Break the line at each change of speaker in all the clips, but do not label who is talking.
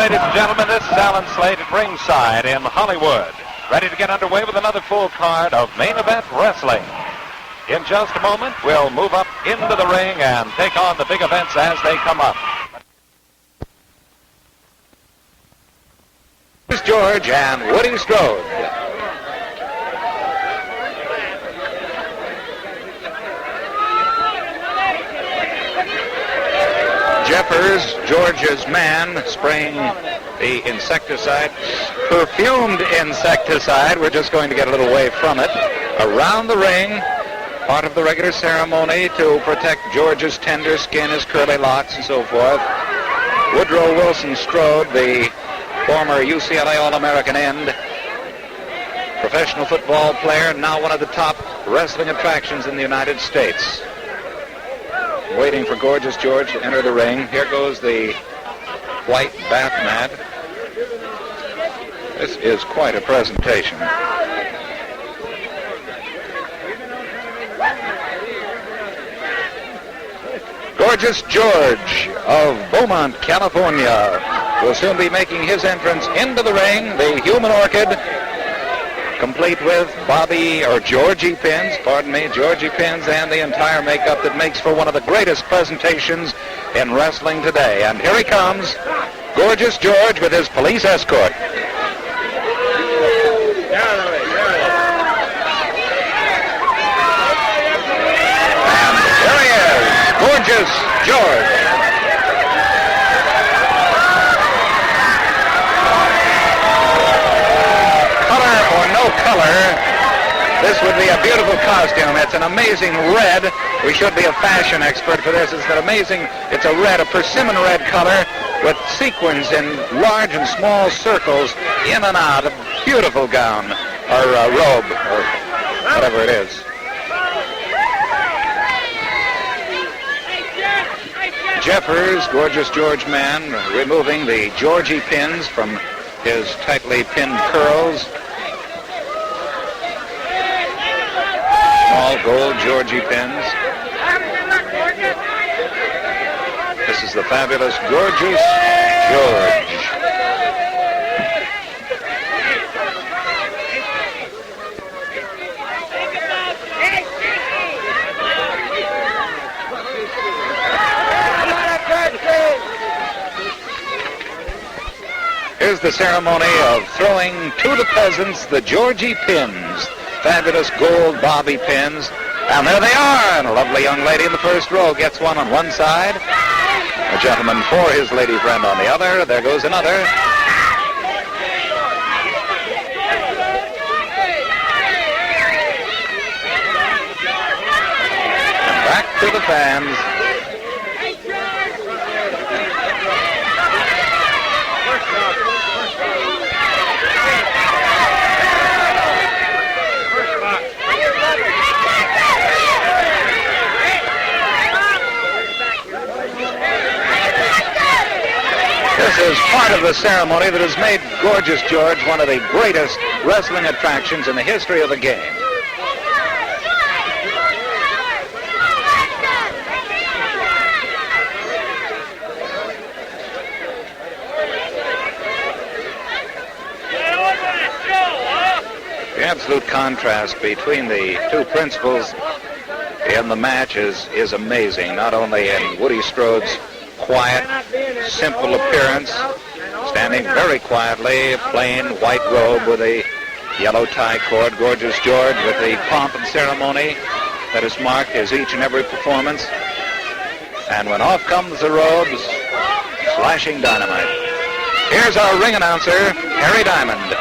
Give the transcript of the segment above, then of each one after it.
ladies and gentlemen. This is Allin Slate at ringside in Hollywood, ready to get underway with another full card of main event wrestling. In just a moment, we'll move up into the ring and take on the big events as they come up. Here's George and Woody Strode. Jeffers, George's man, spraying the insecticide, perfumed insecticide. We're just going to get a little way from it. Around the ring, part of the regular ceremony to protect George's tender skin, his curly locks, and so forth. Woodrow Wilson Strode, the former UCLA All-American end, professional football player, now one of the top wrestling attractions in the United States. Waiting for Gorgeous George to enter the ring. Here goes the white bath mat. This is quite a presentation. Gorgeous George of Beaumont, California, will soon be making his entrance into the ring. The human orchid, complete with Georgie pins, Georgie pins, and the entire makeup that makes for one of the greatest presentations in wrestling today. And here he comes, Gorgeous George with his police escort. And here he is, Gorgeous George. Color. This would be a beautiful costume. It's an amazing red. We should be a fashion expert for this. It's a red, a persimmon red color with sequins in large and small circles in and out. A beautiful gown or robe or whatever it is. Jeffers, Gorgeous George man, removing the Georgie pins from his tightly pinned curls. Small gold Georgie pins. This is the fabulous Gorgeous George. Here's the ceremony of throwing to the peasants the Georgie pins. Fabulous gold bobby pins. And there they are. And a lovely young lady in the first row gets one on one side. A gentleman for his lady friend on the other. There goes another. And back to the fans. This is part of the ceremony that has made Gorgeous George one of the greatest wrestling attractions in the history of the game. The absolute contrast between the two principals in the match is amazing, not only in Woody Strode's quiet, simple appearance, standing very quietly, plain white robe with a yellow tie cord. Gorgeous George with the pomp and ceremony that is marked his each and every performance. And when off comes the robes, slashing dynamite. Here's our ring announcer, Harry Diamond.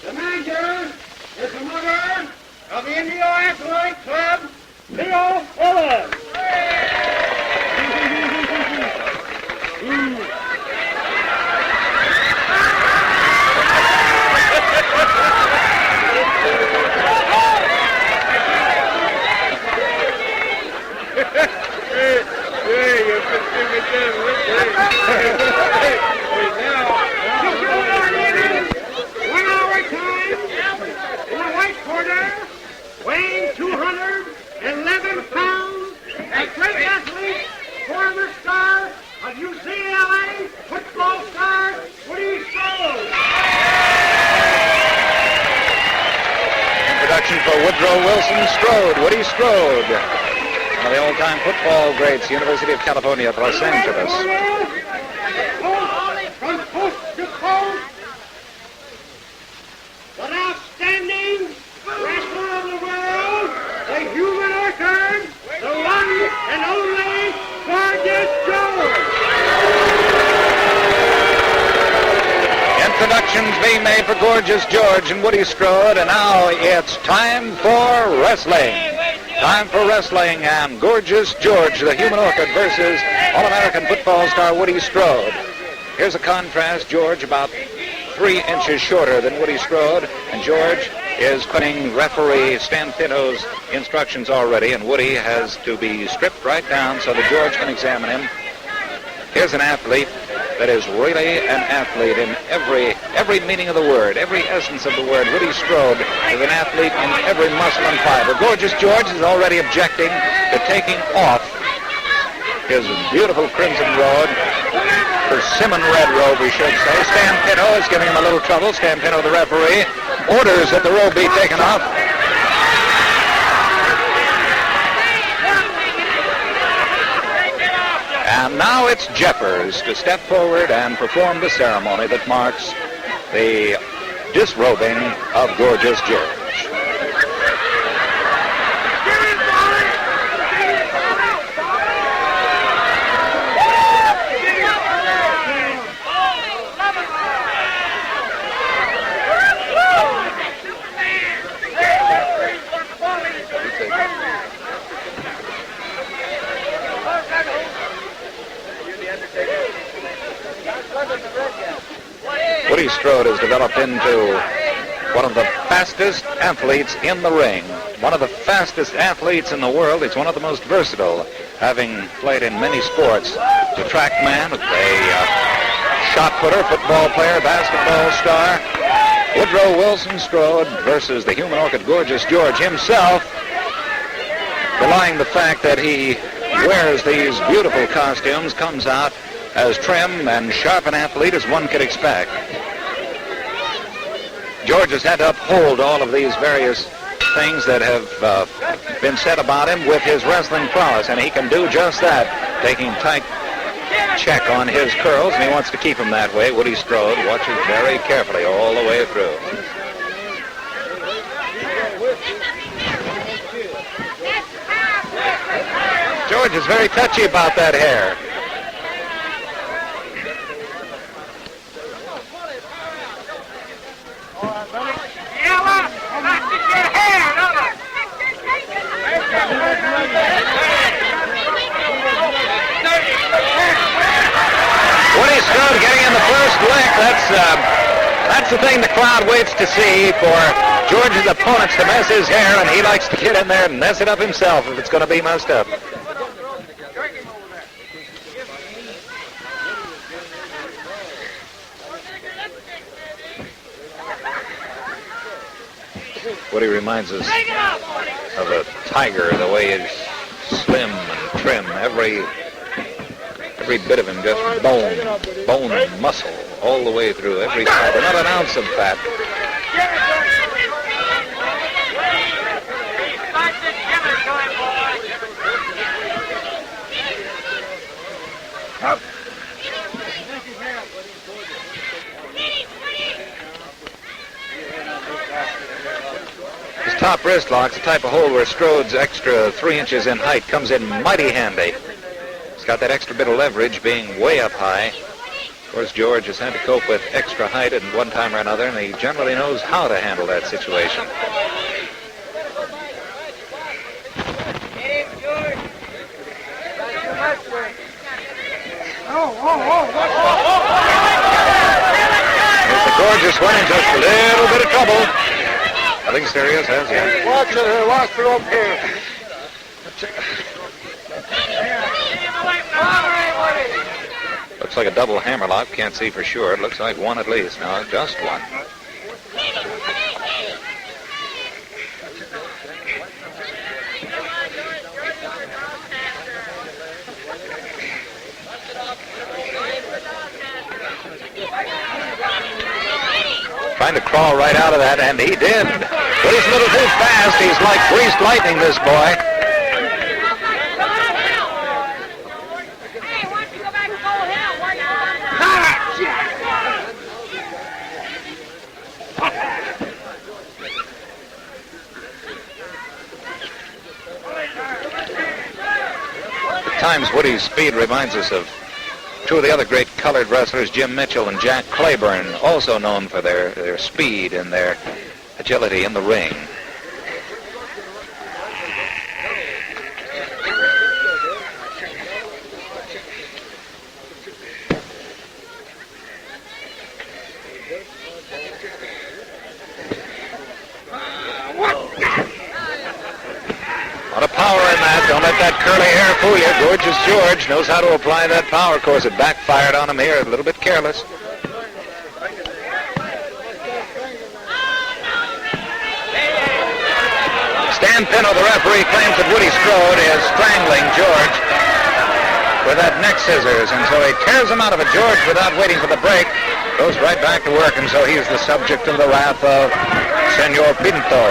The manager is the mother of the Indio Athletic Club, Leo Fuller. Hey, you're
Woodrow Wilson Strode, Woody Strode, one of the old-time football greats, University of California at Los Angeles.
From coast to coast, the outstanding wrestler of the world, the human orchid, the one and only Gorgeous George.
Introductions being made for Gorgeous George and Woody Strode, and now it's time for wrestling. Time for wrestling, and Gorgeous George, the human orchid, versus All-American football star Woody Strode. Here's a contrast. George about 3 inches shorter than Woody Strode, and George is putting referee Stan Pinto's instructions already, and Woody has to be stripped right down so that George can examine him. Here's an athlete that is really an athlete in every meaning of the word, every essence of the word. Woody Strode is an athlete in every muscle and fiber. Gorgeous George is already objecting to taking off his beautiful crimson robe, persimmon red robe, we should say. Stan Pinto is giving him a little trouble. Stan Pinto, the referee, orders that the robe be taken off. And now it's Jeffers to step forward and perform the ceremony that marks the disrobing of Gorgeous George. Woody Strode has developed into one of the fastest athletes in the ring, one of the fastest athletes in the world. He's one of the most versatile, having played in many sports. He's a track man, a shot putter, football player, basketball star. Woodrow Wilson Strode versus the human orchid Gorgeous George himself, belying the fact that he wears these beautiful costumes, comes out as trim and sharp an athlete as one could expect. George has had to uphold all of these various things that have been said about him with his wrestling prowess, and he can do just that, taking tight check on his curls, and he wants to keep them that way. Woody Strode watches very carefully all the way through. George is very touchy about that hair. Woody Strode getting in the first lick. That's the thing the crowd waits to see, for George's opponents to mess his hair, and he likes to get in there and mess it up himself if it's going to be messed up. Woody reminds us of a tiger, the way he's slim and trim. Every bit of him just bone and muscle all the way through, every fiber, not an ounce of fat. His top wrist lock's the type of hold where Strode's extra 3 inches in height comes in mighty handy. He's got that extra bit of leverage being way up high. Of course, George has had to cope with extra height at one time or another, and he generally knows how to handle that situation. Here's the Gorgeous one in just a little bit of trouble. Nothing serious, has he?
Watch it here, watch the rope here.
Looks like a double hammerlock. Can't see for sure. It looks like one at least. No, just one. Trying to crawl right out of that, and he did. Woody's a little too fast. He's like greased lightning, this boy. At times, Woody's speed reminds us of two of the other great colored wrestlers, Jim Mitchell and Jack Claiborne, also known for their speed and their agility in the ring. A lot of power in that. Don't let that curly hair fool you. Gorgeous George knows how to apply that power. Of course, it backfired on him here. A little bit careless. Stan Pino, the referee, claims that Woody Strode is strangling George with that neck scissors, and so he tears him out of it. George, without waiting for the break, goes right back to work, and so he's the subject of the wrath of Senor Pinto.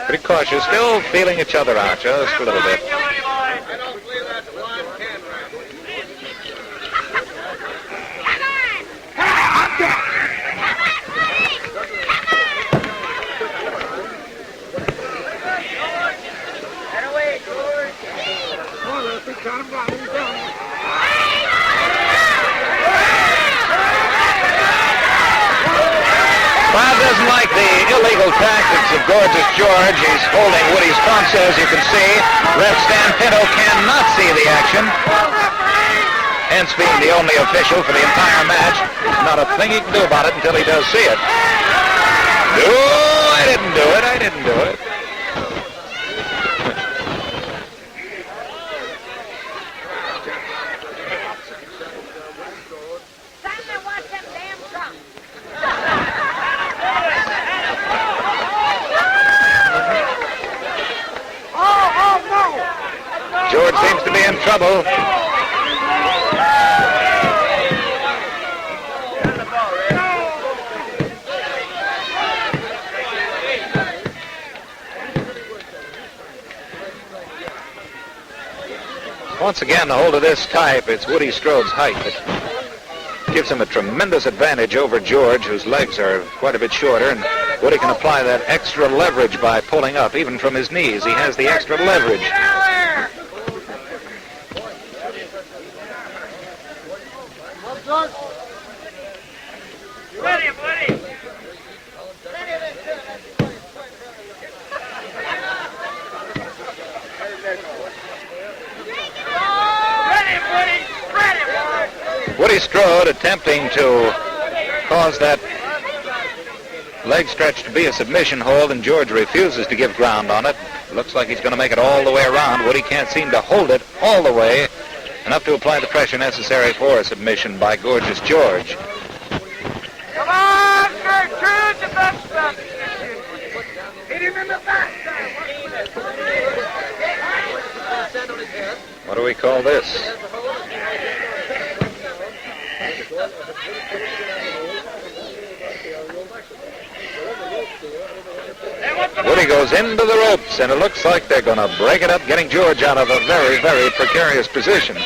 Pretty cautious, still feeling each other out just a little bit. Bob doesn't like the illegal tactics of Gorgeous George. He's holding Woody's punch, as you can see. Ref Stan Pinto cannot see the action. Hence, being the only official for the entire match, there's not a thing he can do about it until he does see it. No, I didn't do it. I didn't do it. George seems to be in trouble. Once again, the hold of this type, it's Woody Strode's height that gives him a tremendous advantage over George, whose legs are quite a bit shorter, and Woody can apply that extra leverage by pulling up, even from his knees. He has the extra leverage.
Ready, buddy.
Woody Strode attempting to cause that leg stretch to be a submission hold, and George refuses to give ground on it. Looks like he's going to make it all the way around. Woody can't seem to hold it all the way enough to apply the pressure necessary for a submission by Gorgeous George.
Come on, Gertrude, the best stuff. Hit him in the back.
What do we call this? Woody goes into the ropes, and it looks like they're going to break it up, getting George out of a very, very precarious position.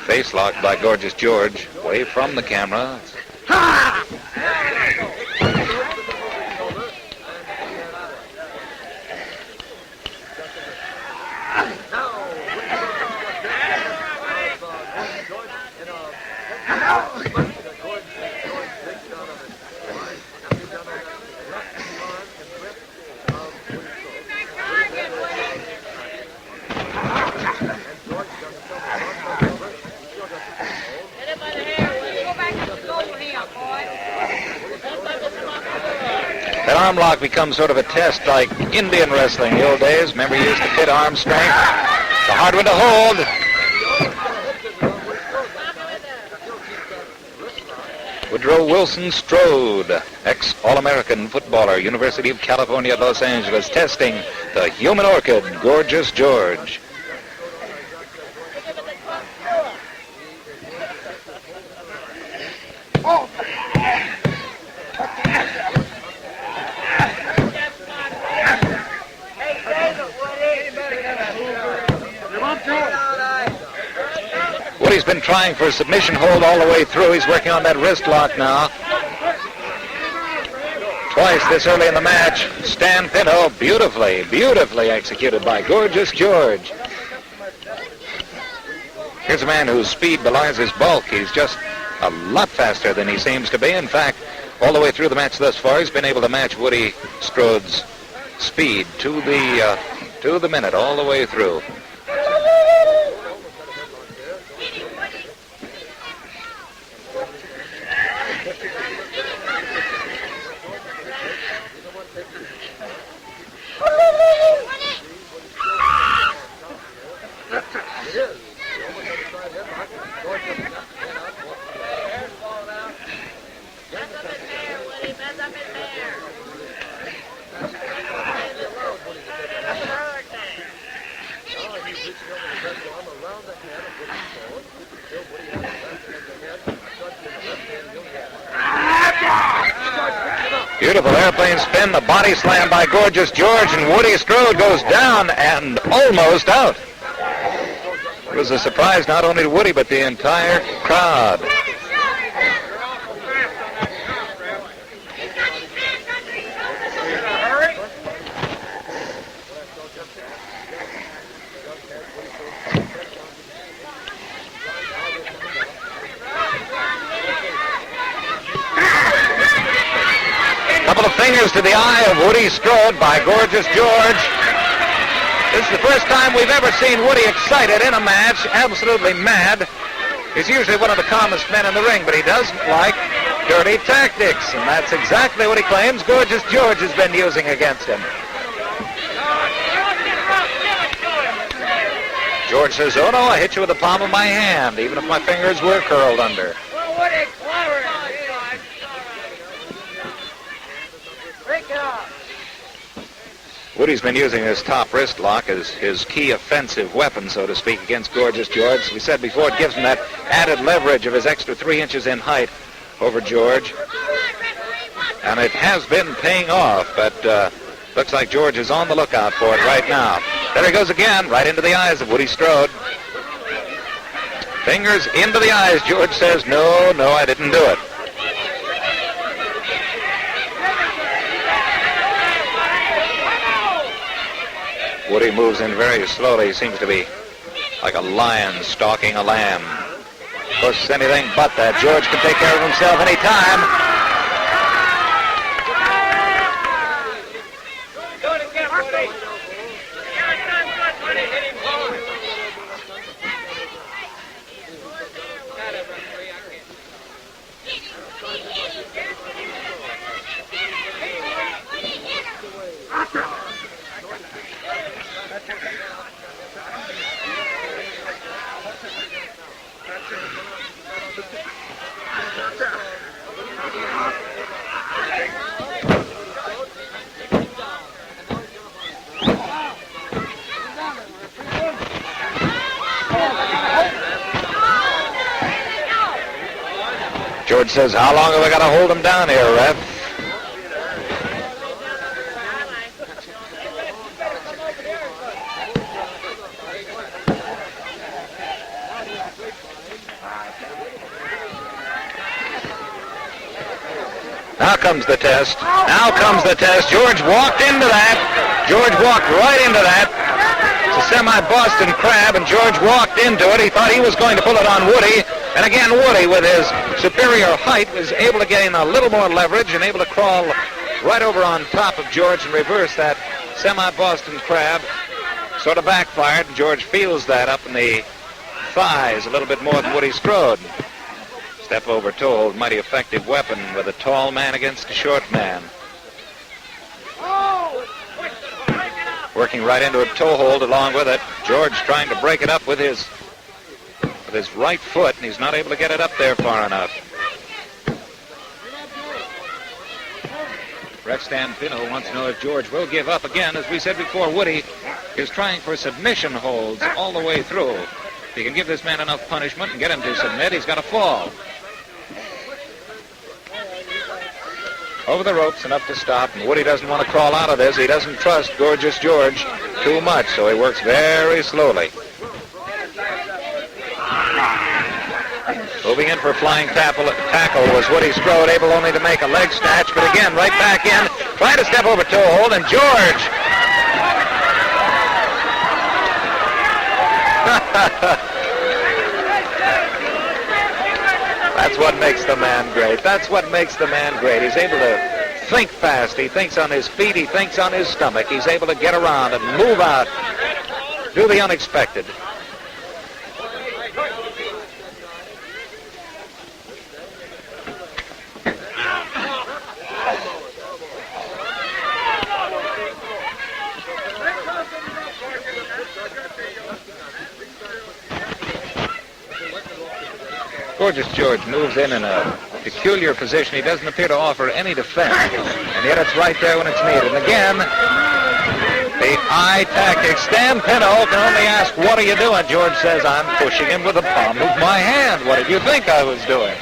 Face locked by Gorgeous George, away from the camera. That arm lock becomes sort of a test like Indian wrestling in the old days. Remember, you used to pit arm strength. It's a hard one to hold. Woodrow Wilson Strode, ex-All-American footballer, University of California at Los Angeles, testing the human orchid, Gorgeous George. Woody's been trying for a submission hold all the way through. He's working on that wrist lock now. Twice this early in the match. Stan Pinto, beautifully executed by Gorgeous George. Here's a man whose speed belies his bulk. He's just a lot faster than he seems to be. In fact, all the way through the match thus far, he's been able to match Woody Strode's speed to the minute all the way through. Beautiful airplane spin, the body slam by Gorgeous George, and Woody Strode goes down and almost out. It was a surprise not only to Woody, but the entire crowd. Couple of fingers to the eye of Woody Strode by Gorgeous George. This is the first time we've ever seen Woody excited in a match, absolutely mad. He's usually one of the calmest men in the ring, but he doesn't like dirty tactics, and that's exactly what he claims Gorgeous George has been using against him. George says, "Oh no, I hit you with the palm of my hand, even if my fingers were curled under."
Well, Woody, clever. Break it off.
Woody's been using his top wrist lock as his key offensive weapon, so to speak, against Gorgeous George. We said before, it gives him that added leverage of his extra 3 inches in height over George. And it has been paying off, but looks like George is on the lookout for it right now. There he goes again, right into the eyes of Woody Strode. Fingers into the eyes. George says, no, I didn't do it. Woody moves in very slowly. He seems to be like a lion stalking a lamb. Of course, it's anything but that. George can take care of himself any time. George says, how long have I got to hold him down here, ref? Now comes the test. Now comes the test. George walked into that. George walked right into that. It's a semi-Boston crab, and George walked into it. He thought he was going to pull it on Woody. And again, Woody, with his superior height, was able to gain a little more leverage and able to crawl right over on top of George and reverse that semi-Boston crab. Sort of backfired. George feels that up in the thighs a little bit more than Woody Strode. Step over toe hold, mighty effective weapon with a tall man against a short man. working right into a toe hold along with it. George trying to break it up with his right foot, and he's not able to get it up there far enough. Ref Stan Pino wants to know if George will give up again. As we said before, Woody is trying for submission holds all the way through. If he can give this man enough punishment and get him to submit, he's got to fall. Over the ropes and up to stop, and Woody doesn't want to crawl out of this. He doesn't trust Gorgeous George too much, so he works very slowly. Moving in for flying tackle was Woody Strode, able only to make a leg snatch, but again, right back in, trying to step over toe hold, and George. That's what makes the man great. That's what makes the man great. He's able to think fast. He thinks on his feet. He thinks on his stomach. He's able to get around and move out, do the unexpected. Gorgeous George moves in a peculiar position. He doesn't appear to offer any defense, and yet it's right there when it's needed. And again, the eye tactics. Stan Pino can only ask, what are you doing? George says, I'm pushing him with the palm of my hand. What did you think I was doing?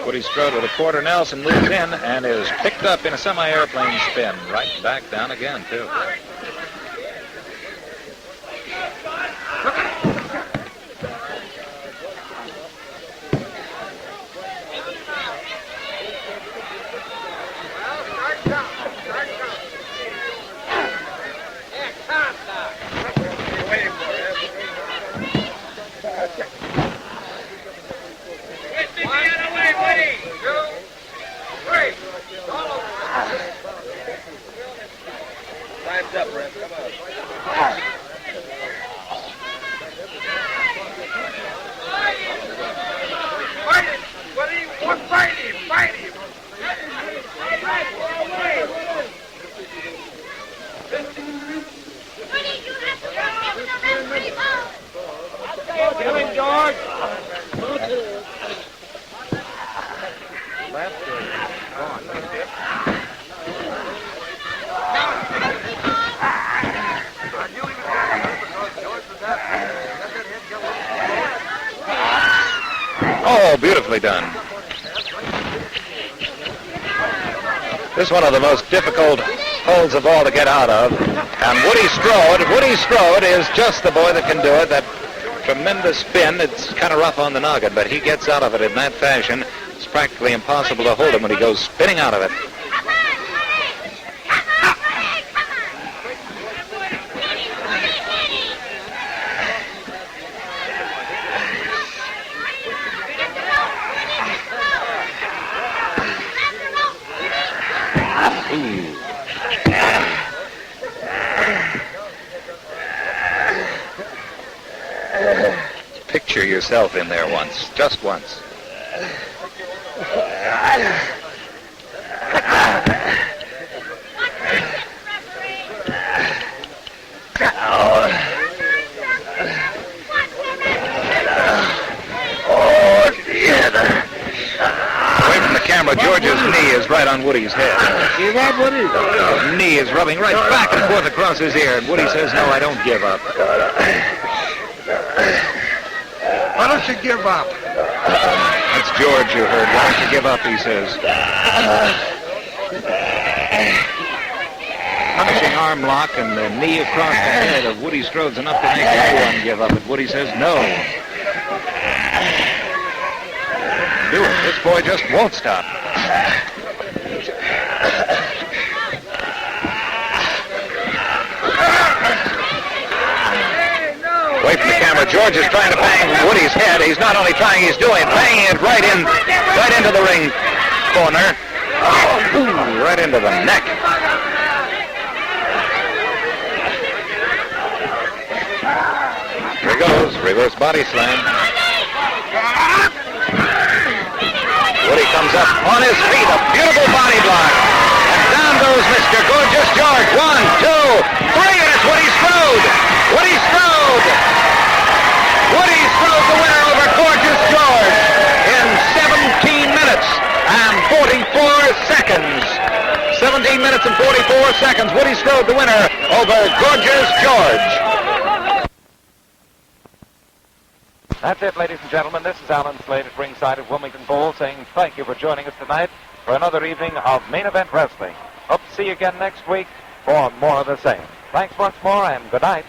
Woody Strode with a quarter Nelson moves in and is picked up in a semi-airplane spin. Right back down again, too. Oh, beautifully done. This is one of the most difficult holds of all to get out of. And Woody Strode is just the boy that can do it. That tremendous spin. It's kind of rough on the noggin, but he gets out of it in that fashion. It's practically impossible to hold him when he goes spinning out of it. Picture yourself in there once, just once. Away from the camera, George's knee is right on Woody's head.
Give up, Woody.
His knee is rubbing right back and forth across his ear, and Woody says, no, I don't give up.
Why don't you give up?
That's George you heard. Why don't you give up, he says. Punishing arm lock and the knee across the head of Woody Strode's enough to make anyone give up. But Woody says no. Do it. This boy just won't stop. Away from the camera, George is trying to bang Woody's head. He's not only trying, he's doing it, banging it right into the ring corner. Oh, right into the neck. Here he goes, reverse body slam. Woody comes up on his feet, a beautiful body block. And down goes Mr. Gorgeous George. 1, 2, 3, and it's Woody Strode. Woody Strode. Woody Strode, the winner over Gorgeous George in 17 minutes and 44 seconds. 17 minutes and 44 seconds. Woody Strode, the winner over Gorgeous George. That's it, ladies and gentlemen. This is Allin Slate at ringside at Wilmington Bowl saying thank you for joining us tonight for another evening of Main Event Wrestling. Hope to see you again next week for more of the same. Thanks once more, and good night.